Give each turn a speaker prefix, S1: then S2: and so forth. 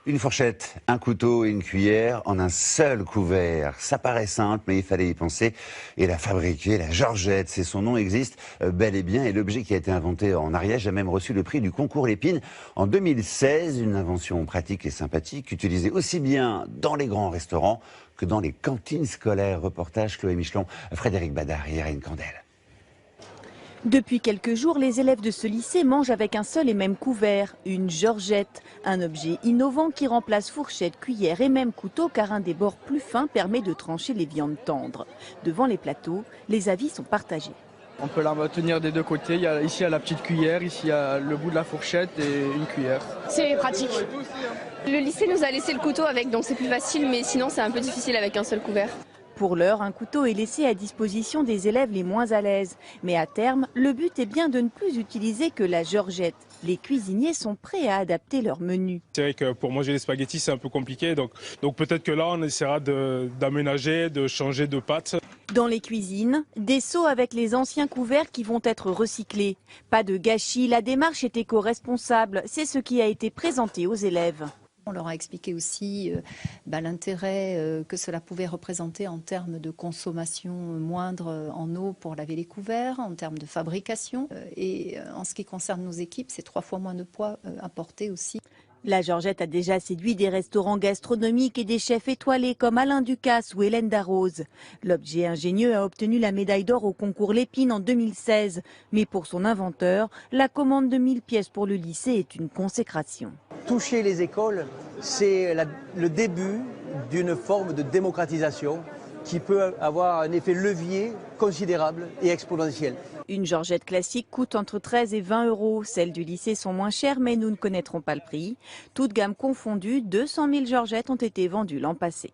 S1: Une fourchette, un couteau et une cuillère en un seul couvert. Ça paraît simple, mais il fallait y penser et la fabriquer. La Georgette, c'est son nom, existe bel et bien. Et l'objet qui a été inventé en Ariège a même reçu le prix du concours Lépine en 2016. Une invention pratique et sympathique, utilisée aussi bien dans les grands restaurants que dans les cantines scolaires. Reportage Chloé Michelon, Frédéric Badard et Irène Candel.
S2: Depuis quelques jours, les élèves de ce lycée mangent avec un seul et même couvert, une Georgette. Un objet innovant qui remplace fourchette, cuillère et même couteau car un des bords plus fins permet de trancher les viandes tendres. Devant les plateaux, les avis sont partagés.
S3: On peut la tenir des deux côtés. Ici, il y a la petite cuillère, ici, il y a le bout de la fourchette et une cuillère.
S4: C'est pratique. Le lycée nous a laissé le couteau avec, donc c'est plus facile, mais sinon c'est un peu difficile avec un seul couvert.
S2: Pour l'heure, un couteau est laissé à disposition des élèves les moins à l'aise. Mais à terme, le but est bien de ne plus utiliser que la Georgette. Les cuisiniers sont prêts à adapter leur menu.
S5: C'est vrai que pour manger les spaghettis, c'est un peu compliqué. Donc peut-être que là, on essaiera d'aménager, de changer de pâte.
S2: Dans les cuisines, des seaux avec les anciens couverts qui vont être recyclés. Pas de gâchis, la démarche est éco-responsable. C'est ce qui a été présenté aux élèves.
S6: On leur a expliqué aussi l'intérêt que cela pouvait représenter en termes de consommation moindre en eau pour laver les couverts, en termes de fabrication. Et en ce qui concerne nos équipes, c'est 3 fois moins de poids apporté aussi.
S2: La Georgette a déjà séduit des restaurants gastronomiques et des chefs étoilés comme Alain Ducasse ou Hélène Darroze. L'objet ingénieux a obtenu la médaille d'or au concours Lépine en 2016. Mais pour son inventeur, la commande de 1000 pièces pour le lycée est une consécration.
S7: Toucher les écoles, c'est le début d'une forme de démocratisation qui peut avoir un effet levier considérable et exponentiel.
S2: Une Georgette classique coûte entre 13 et 20 euros. Celles du lycée sont moins chères, mais nous ne connaîtrons pas le prix. Toutes gammes confondues, 200 000 Georgettes ont été vendues l'an passé.